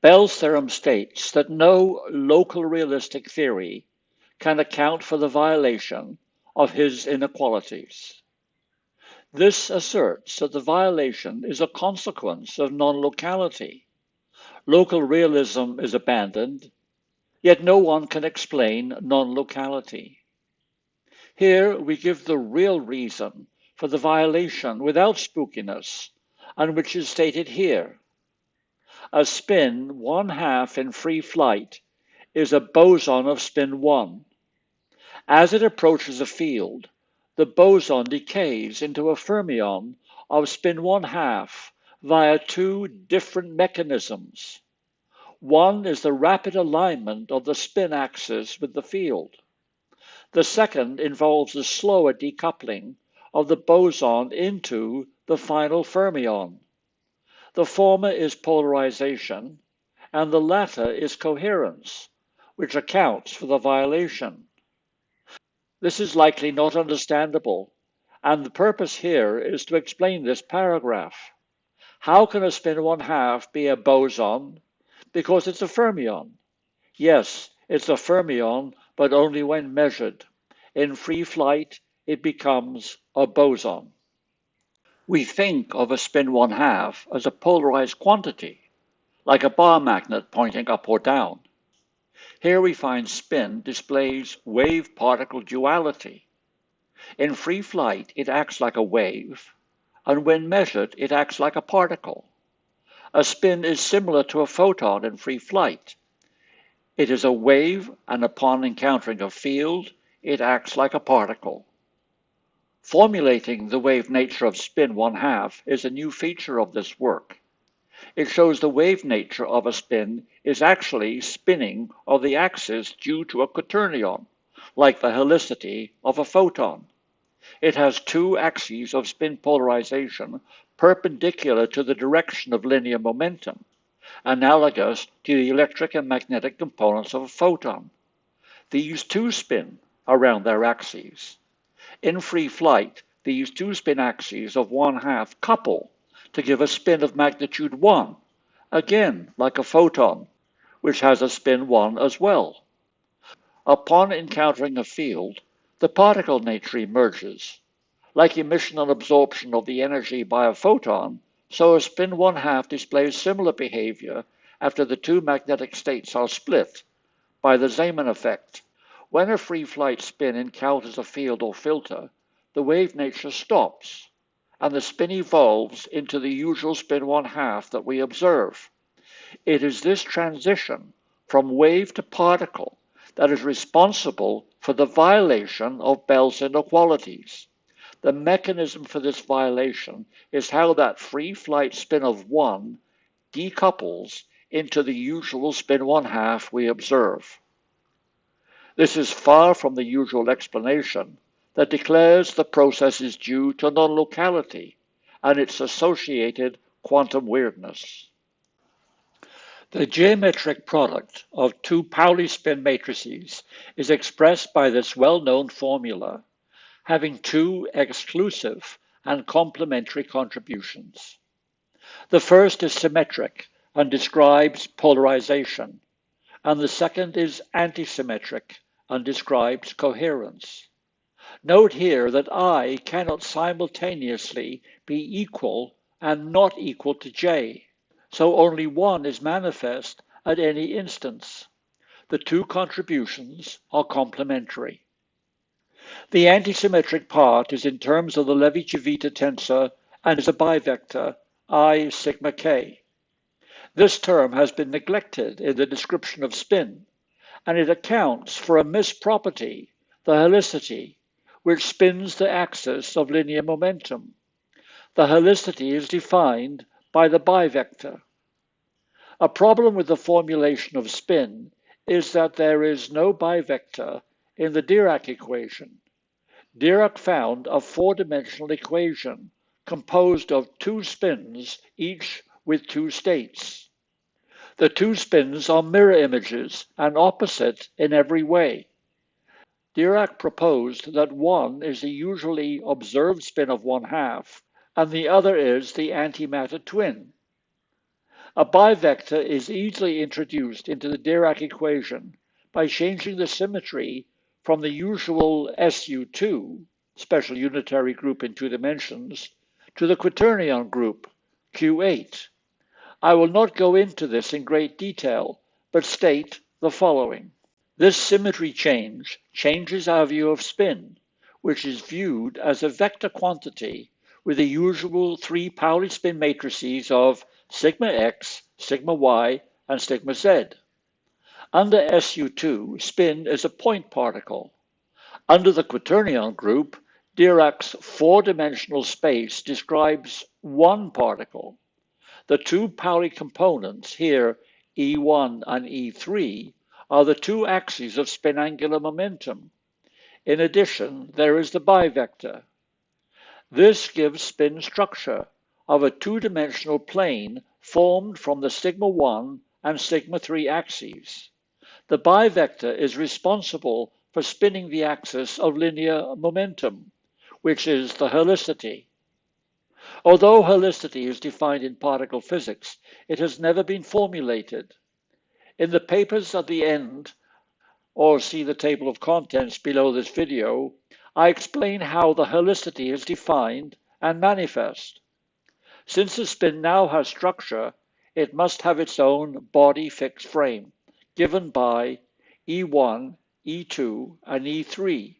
Bell's theorem states that no local realistic theory can account for the violation of his inequalities. This asserts that the violation is a consequence of non-locality. Local realism is abandoned, yet no one can explain non-locality. Here we give the real reason for the violation without spookiness, and which is stated here. A spin 1/2 in free flight is a boson of spin 1. As it approaches a field, the boson decays into a fermion of spin 1/2 via two different mechanisms. One is the rapid alignment of the spin axis with the field. The second involves a slower decoupling of the boson into the final fermion. The former is polarization, and the latter is coherence, which accounts for the violation. This is likely not understandable, and the purpose here is to explain this paragraph. How can a spin 1/2 be a boson? Because it's a fermion. Yes, it's a fermion, but only when measured. In free flight, it becomes a boson. We think of a spin 1/2 as a polarized quantity, like a bar magnet pointing up or down. Here we find spin displays wave-particle duality. In free flight, it acts like a wave, and when measured, it acts like a particle. A spin is similar to a photon in free flight. It is a wave, and upon encountering a field, it acts like a particle. Formulating the wave nature of spin 1/2 is a new feature of this work. It shows the wave nature of a spin is actually spinning of the axis due to a quaternion, like the helicity of a photon. It has two axes of spin polarization perpendicular to the direction of linear momentum, analogous to the electric and magnetic components of a photon. These two spin around their axes. In free flight, these two spin axes of 1/2 couple to give a spin of magnitude 1, again like a photon, which has a spin 1 as well. Upon encountering a field, the particle nature emerges. Like emission and absorption of the energy by a photon, so a spin 1/2 displays similar behavior after the two magnetic states are split by the Zeeman effect. When a free flight spin encounters a field or filter, the wave nature stops, and the spin evolves into the usual spin 1/2 that we observe. It is this transition from wave to particle that is responsible for the violation of Bell's inequalities. The mechanism for this violation is how that free flight spin of 1 decouples into the usual spin 1/2 we observe. This is far from the usual explanation that declares the process is due to non-locality and its associated quantum weirdness. The geometric product of two Pauli spin matrices is expressed by this well-known formula, having two exclusive and complementary contributions. The first is symmetric and describes polarization, and the second is antisymmetric and describes coherence. Note here that I cannot simultaneously be equal and not equal to J, so only one is manifest at any instance. The two contributions are complementary. The antisymmetric part is in terms of the Levi-Civita tensor and is a bivector, I sigma k. This term has been neglected in the description of spin, and it accounts for a misproperty, the helicity, which spins the axis of linear momentum. The helicity is defined by the bivector. A problem with the formulation of spin is that there is no bivector in the Dirac equation. Dirac found a four-dimensional equation composed of two spins, each with two states. The two spins are mirror images and opposite in every way. Dirac proposed that one is the usually observed spin of 1/2, and the other is the antimatter twin. A bivector is easily introduced into the Dirac equation by changing the symmetry from the usual SU2, special unitary group in 2 dimensions, to the quaternion group, Q8. I will not go into this in great detail, but state the following. This symmetry change changes our view of spin, which is viewed as a vector quantity with the usual 3 Pauli spin matrices of sigma x, sigma y, and sigma z. Under SU2, spin is a point particle. Under the quaternion group, Dirac's 4-dimensional space describes one particle. The 2 Pauli components, here E1 and E3, are the 2 axes of spin angular momentum. In addition, there is the bivector. This gives spin structure of a 2-dimensional plane formed from the sigma 1 and sigma 3 axes. The bivector is responsible for spinning the axis of linear momentum, which is the helicity. Although helicity is defined in particle physics, it has never been formulated. In the papers at the end, or see the table of contents below this video, I explain how the helicity is defined and manifest. Since the spin now has structure, it must have its own body fixed frame, given by E1, E2, and E3,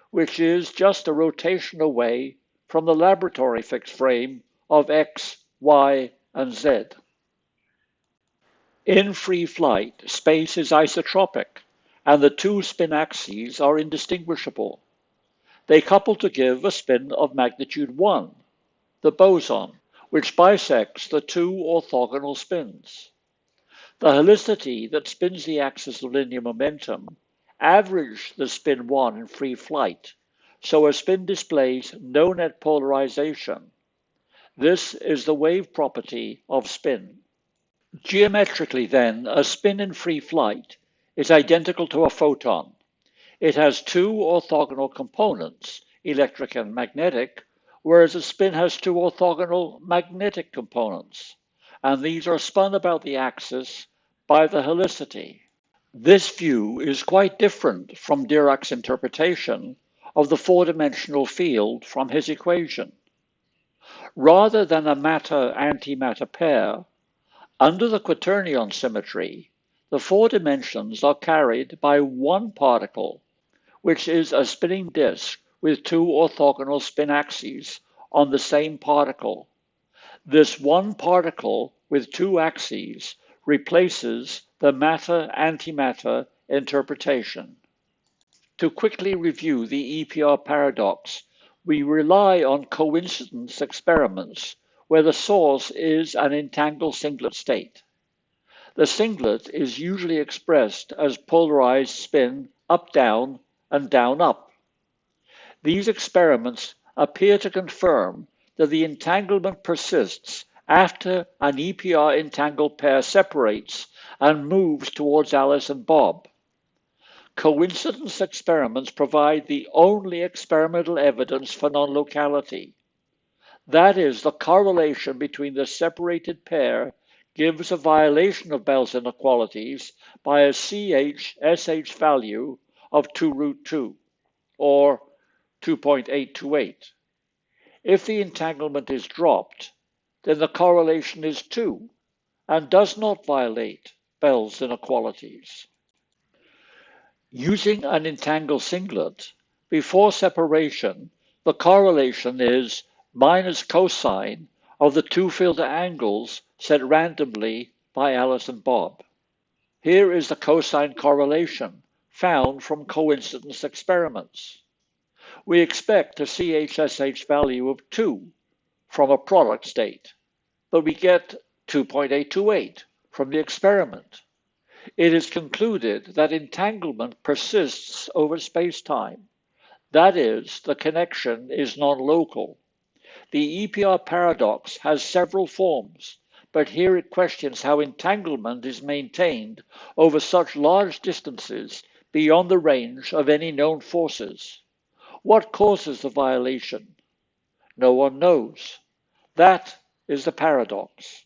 which is just a rotation away from the laboratory fixed frame of X, Y, and Z. In free flight, space is isotropic, and the 2 spin axes are indistinguishable. They couple to give a spin of magnitude 1, the boson, which bisects the 2 orthogonal spins. The helicity that spins the axis of linear momentum averaged the spin 1 in free flight, so a spin displays no net polarization. This is the wave property of spin. Geometrically, then, a spin in free flight is identical to a photon. It has 2 orthogonal components, electric and magnetic, whereas a spin has 2 orthogonal magnetic components, and these are spun about the axis by the helicity. This view is quite different from Dirac's interpretation of the 4-dimensional field from his equation. Rather than a matter-antimatter pair, under the quaternion symmetry, the 4 dimensions are carried by one particle, which is a spinning disk with 2 orthogonal spin axes on the same particle. This one particle with 2 axes replaces the matter-antimatter interpretation. To quickly review the EPR paradox, we rely on coincidence experiments where the source is an entangled singlet state. The singlet is usually expressed as polarized spin up-down and down-up. These experiments appear to confirm that the entanglement persists after an EPR entangled pair separates and moves towards Alice and Bob. Coincidence experiments provide the only experimental evidence for non-locality. That is, the correlation between the separated pair gives a violation of Bell's inequalities by a CHSH value of 2 root 2, or 2.828. If the entanglement is dropped, then the correlation is 2 and does not violate Bell's inequalities. Using an entangled singlet, before separation, the correlation is minus cosine of the 2 filter angles set randomly by Alice and Bob. Here is the cosine correlation found from coincidence experiments. We expect a CHSH value of 2 from a product state, but we get 2.828 from the experiment. It is concluded that entanglement persists over space-time. That is, the connection is non-local. The EPR paradox has several forms, but here it questions how entanglement is maintained over such large distances beyond the range of any known forces. What causes the violation? No one knows. That is the paradox.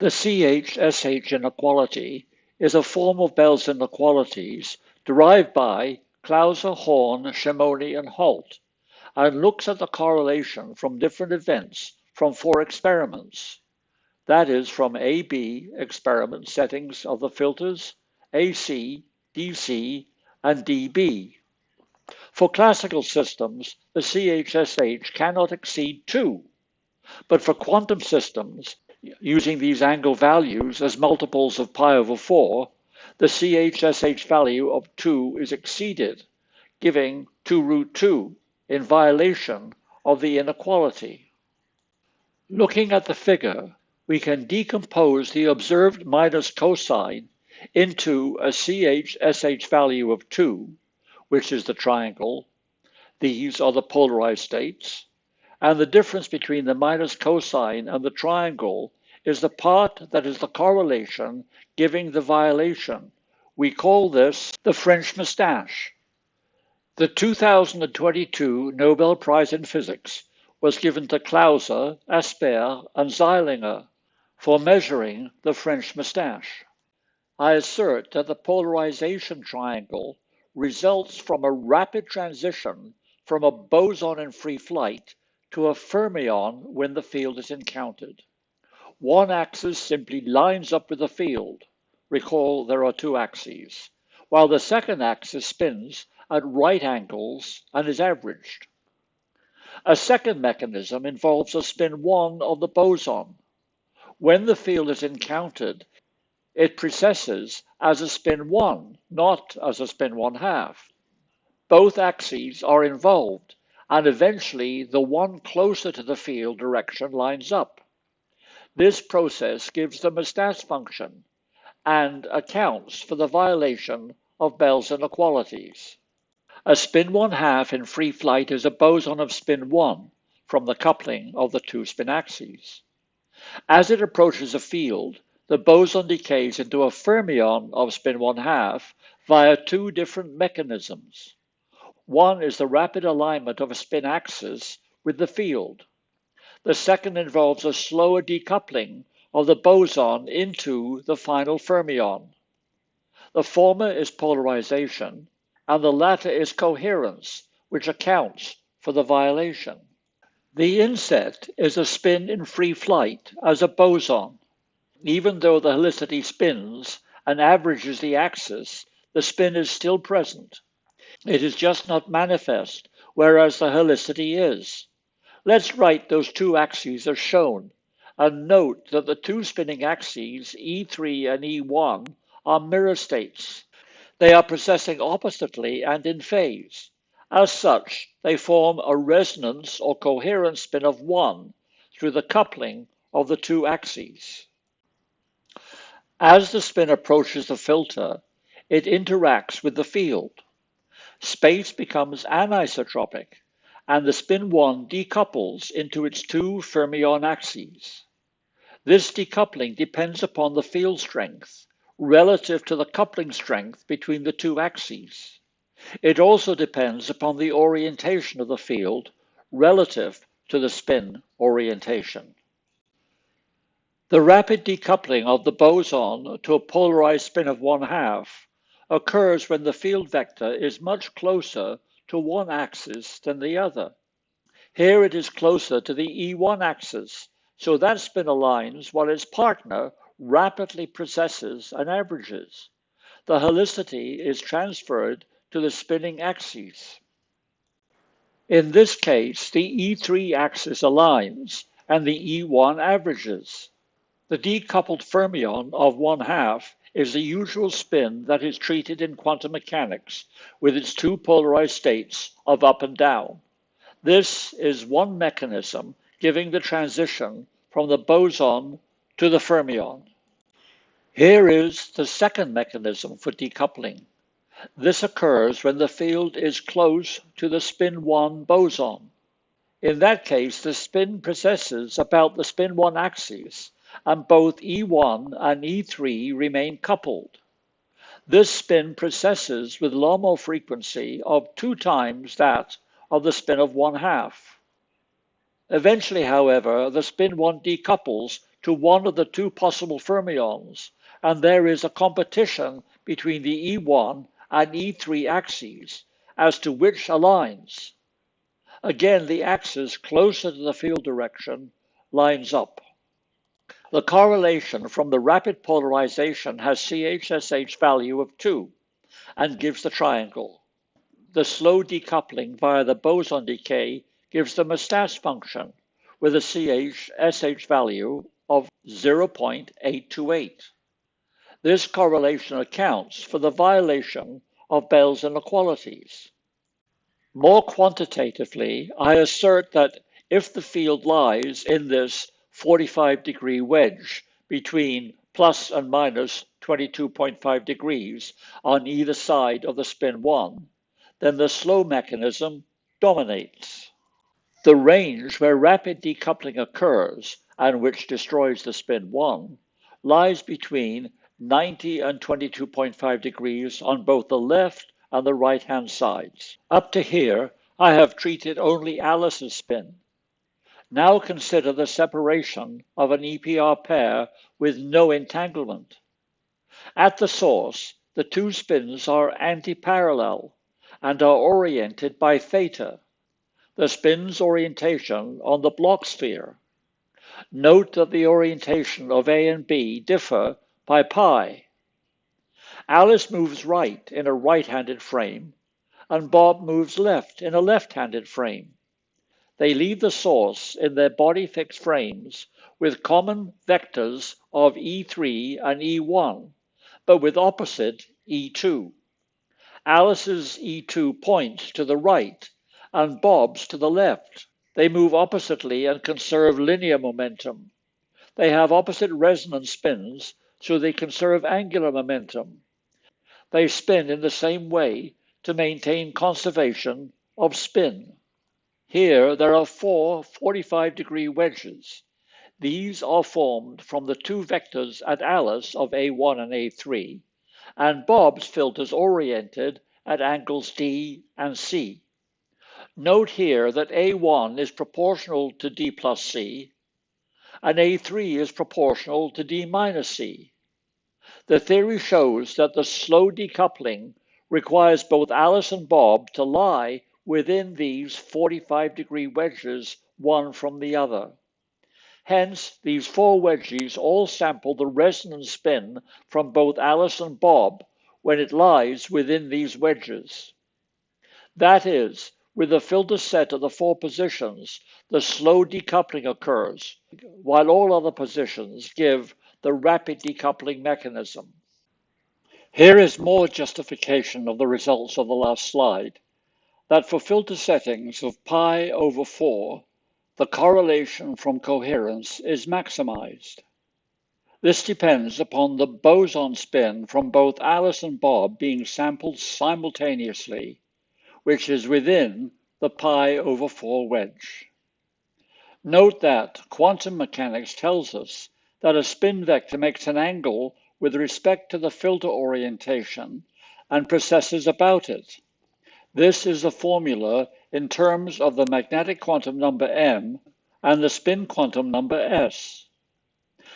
The CHSH inequality is a form of Bell's inequalities derived by Clauser, Horn, Shimoni, and Holt, and looks at the correlation from different events from 4 experiments. That is, from AB experiment settings of the filters, AC, DC, and DB. For classical systems, the CHSH cannot exceed 2, but for quantum systems, using these angle values as multiples of pi over 4, the CHSH value of 2 is exceeded, giving 2 root 2 in violation of the inequality. Looking at the figure, we can decompose the observed minus cosine into a CHSH value of 2, which is the triangle. These are the polarized states. And the difference between the minus cosine and the triangle is the part that is the correlation giving the violation. We call this the French moustache. The 2022 Nobel Prize in Physics was given to Clauser, Asper, and Zeilinger for measuring the French moustache. I assert that the polarization triangle results from a rapid transition from a boson in free flight to a fermion when the field is encountered. One axis simply lines up with the field. Recall there are 2 axes, while the second axis spins at right angles and is averaged. A second mechanism involves a spin 1 of the boson. When the field is encountered, it precesses as a spin 1, not as a spin 1/2. Both axes are involved, and eventually the one closer to the field direction lines up. This process gives the moustache function and accounts for the violation of Bell's inequalities. A spin 1/2 in free flight is a boson of spin 1 from the coupling of the 2 spin axes. As it approaches a field, the boson decays into a fermion of spin 1/2 via 2 different mechanisms. One is the rapid alignment of a spin axis with the field. The second involves a slower decoupling of the boson into the final fermion. The former is polarization, and the latter is coherence, which accounts for the violation. The inset is a spin in free flight as a boson. Even though the helicity spins and averages the axis, the spin is still present. It is just not manifest, whereas the helicity is. Let's write those 2 axes as shown, and note that the 2 spinning axes, E3 and E1, are mirror states. They are precessing oppositely and in phase. As such, they form a resonance or coherence spin of 1 through the coupling of the 2 axes. As the spin approaches the filter, it interacts with the field. Space becomes anisotropic, and the spin 1 decouples into its 2 fermion axes. This decoupling depends upon the field strength relative to the coupling strength between the 2 axes. It also depends upon the orientation of the field relative to the spin orientation. The rapid decoupling of the boson to a polarized spin of 1/2 occurs when the field vector is much closer to one axis than the other. Here it is closer to the E1 axis, so that spin aligns while its partner rapidly precesses and averages. The helicity is transferred to the spinning axes. In this case, the E3 axis aligns and the E1 averages. The decoupled fermion of 1/2 is the usual spin that is treated in quantum mechanics with its 2 polarized states of up and down. This is one mechanism giving the transition from the boson to the fermion. Here is the second mechanism for decoupling. This occurs when the field is close to the spin 1 boson. In that case, the spin precesses about the spin 1 axis, and both E1 and E3 remain coupled. This spin precesses with Lomo frequency of 2 times that of the spin of 1/2. Eventually, however, the spin 1 decouples to one of the two possible fermions, and there is a competition between the E1 and E3 axes as to which aligns. Again, the axis closer to the field direction lines up. The correlation from the rapid polarization has CHSH value of 2 and gives the triangle. The slow decoupling via the boson decay gives the moustache function with a CHSH value of 0.828. This correlation accounts for the violation of Bell's inequalities. More quantitatively, I assert that if the field lies in this 45-degree wedge between plus and minus 22.5 degrees on either side of the spin 1, then the slow mechanism dominates. The range where rapid decoupling occurs and which destroys the spin 1 lies between 90 and 22.5 degrees on both the left and the right-hand sides. Up to here, I have treated only Alice's spin. Now consider the separation of an EPR pair with no entanglement. At the source, the two spins are antiparallel and are oriented by theta, the spin's orientation on the Bloch sphere. Note that the orientation of A and B differ by pi. Alice moves right in a right-handed frame, and Bob moves left in a left-handed frame. They leave the source in their body-fixed frames with common vectors of E3 and E1, but with opposite E2. Alice's E2 points to the right, and Bob's to the left. They move oppositely and conserve linear momentum. They have opposite resonance spins, so they conserve angular momentum. They spin in the same way to maintain conservation of spin. Here there are four 45-degree wedges. These are formed from the two vectors at Alice of A1 and A3, and Bob's filters oriented at angles D and C. Note here that A1 is proportional to D plus C, and A3 is proportional to D minus C. The theory shows that the slow decoupling requires both Alice and Bob to lie within these 45-degree wedges, one from the other. Hence, these four wedges all sample the resonance spin from both Alice and Bob when it lies within these wedges. That is, with the filter set at the four positions, the slow decoupling occurs, while all other positions give the rapid decoupling mechanism. Here is more justification of the results of the last slide, that for filter settings of pi over 4, the correlation from coherence is maximized. This depends upon the boson spin from both Alice and Bob being sampled simultaneously, which is within the pi over 4 wedge. Note that quantum mechanics tells us that a spin vector makes an angle with respect to the filter orientation and processes about it. This is the formula in terms of the magnetic quantum number m and the spin quantum number s.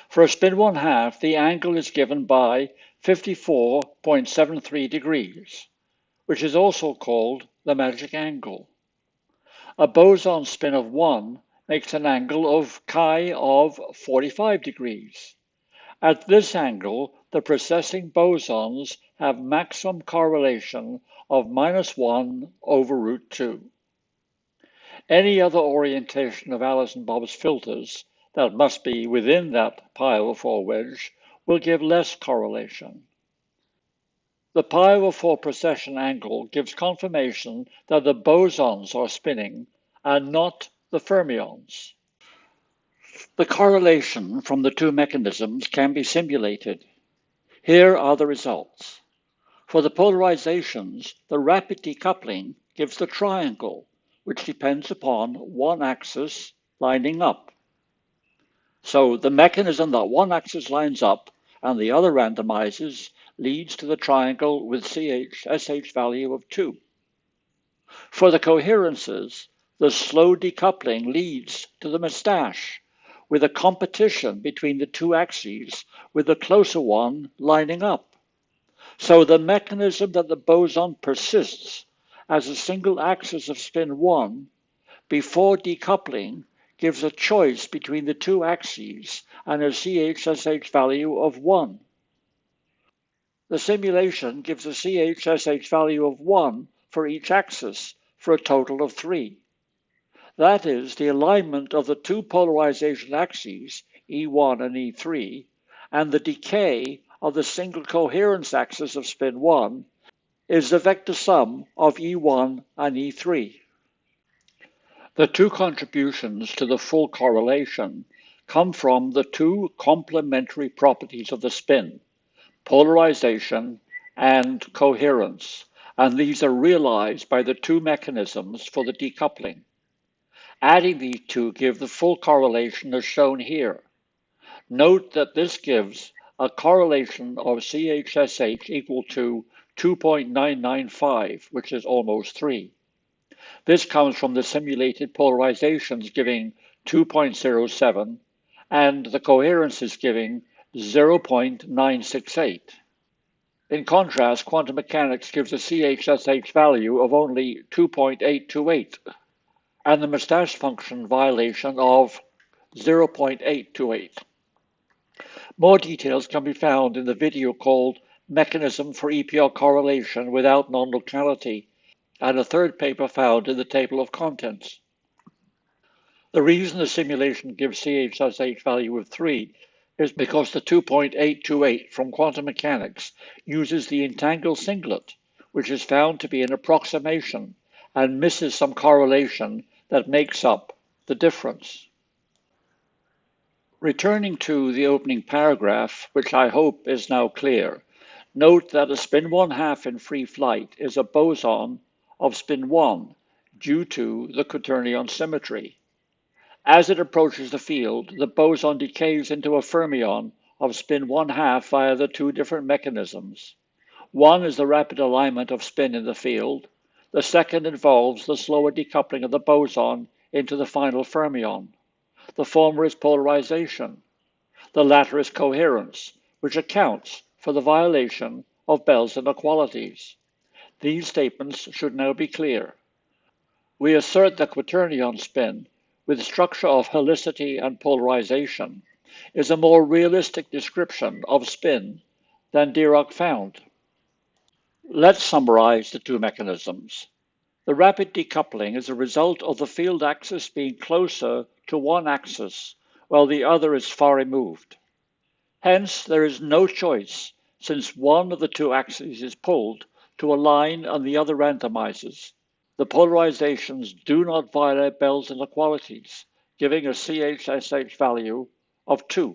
For a spin 1/2, the angle is given by 54.73 degrees, which is also called the magic angle. A boson spin of 1 makes an angle of chi of 45 degrees. At this angle, the precessing bosons have maximum correlation of -1 over root 2. Any other orientation of Alice and Bob's filters that must be within that pi over 4 wedge will give less correlation. The pi over 4 precession angle gives confirmation that the bosons are spinning and not the fermions. The correlation from the two mechanisms can be simulated. Here are the results. For the polarizations, the rapid decoupling gives the triangle, which depends upon one axis lining up. So the mechanism that one axis lines up and the other randomizes leads to the triangle with CHSH value of 2. For the coherences, the slow decoupling leads to the moustache, with a competition between the two axes, with the closer one lining up. So the mechanism that the boson persists as a single axis of spin 1 before decoupling gives a choice between the two axes and a CHSH value of 1. The simulation gives a CHSH value of 1 for each axis for a total of 3. That is, the alignment of the two polarization axes, E1 and E3, and the decay of the single coherence axis of spin 1 is the vector sum of E1 and E3. The two contributions to the full correlation come from the two complementary properties of the spin, polarization and coherence, and these are realized by the two mechanisms for the decoupling. Adding these two give the full correlation as shown here. Note that this gives a correlation of CHSH equal to 2.995, which is almost 3. This comes from the simulated polarizations giving 2.07, and the coherence is giving 0.968. In contrast, quantum mechanics gives a CHSH value of only 2.828, and the mustache function violation of 0.828. More details can be found in the video called Mechanism for EPR Correlation Without Non-Locality, and a third paper found in the table of contents. The reason the simulation gives CHSH value of 3 is because the 2.828 from quantum mechanics uses the entangled singlet, which is found to be an approximation and misses some correlation that makes up the difference. Returning to the opening paragraph, which I hope is now clear, note that a spin 1/2 in free flight is a boson of spin 1 due to the quaternion symmetry. As it approaches the field, the boson decays into a fermion of spin 1/2 via the two different mechanisms. One is the rapid alignment of spin in the field. The second involves the slower decoupling of the boson into the final fermion. The former is polarization. The latter is coherence, which accounts for the violation of Bell's inequalities. These statements should now be clear. We assert that quaternion spin, with structure of helicity and polarization, is a more realistic description of spin than Dirac found. Let's summarize the two mechanisms. The rapid decoupling is a result of the field axis being closer to one axis, while the other is far removed. Hence, there is no choice, since one of the two axes is pulled to align and the other randomizes. The polarizations do not violate Bell's inequalities, giving a CHSH value of 2.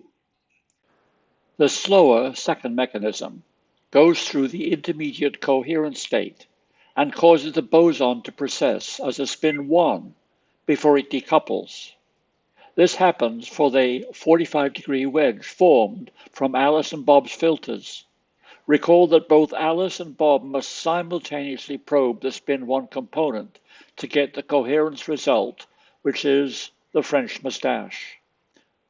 The slower second mechanism goes through the intermediate coherent state and causes the boson to precess as a spin 1 before it decouples. This happens for the 45-degree wedge formed from Alice and Bob's filters. Recall that both Alice and Bob must simultaneously probe the spin 1 component to get the coherence result, which is the French moustache.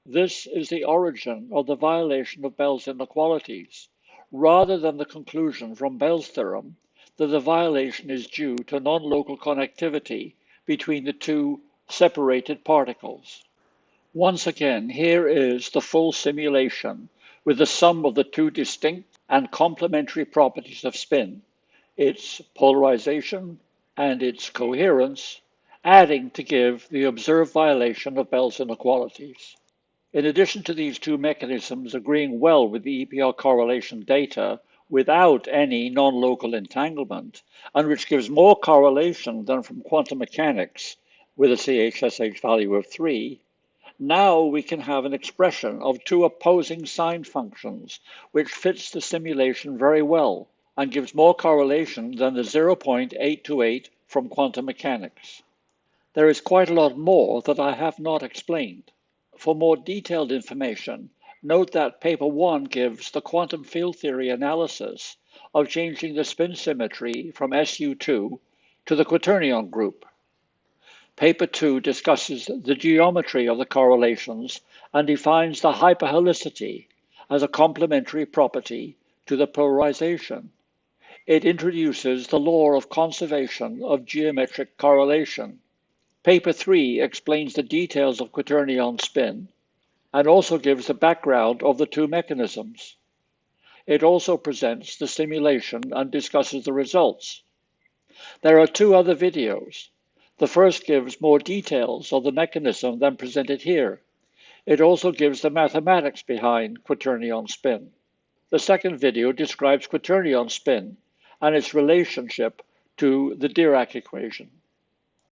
This is the origin of the violation of Bell's inequalities, rather than the conclusion from Bell's theorem that the violation is due to non-local connectivity between the two separated particles. Once again, here is the full simulation with the sum of the two distinct and complementary properties of spin, its polarization and its coherence, adding to give the observed violation of Bell's inequalities. In addition to these two mechanisms agreeing well with the EPR correlation data without any non-local entanglement, and which gives more correlation than from quantum mechanics with a CHSH value of 3, now we can have an expression of two opposing sine functions, which fits the simulation very well and gives more correlation than the 0.828 from quantum mechanics. There is quite a lot more that I have not explained. For more detailed information, note that paper 1 gives the quantum field theory analysis of changing the spin symmetry from SU2 to the quaternion group. Paper 2 discusses the geometry of the correlations and defines the hyperhelicity as a complementary property to the polarization. It introduces the law of conservation of geometric correlation. Paper 3 explains the details of quaternion spin and also gives the background of the two mechanisms. It also presents the simulation and discusses the results. There are two other videos. The first gives more details of the mechanism than presented here. It also gives the mathematics behind quaternion spin. The second video describes quaternion spin and its relationship to the Dirac equation.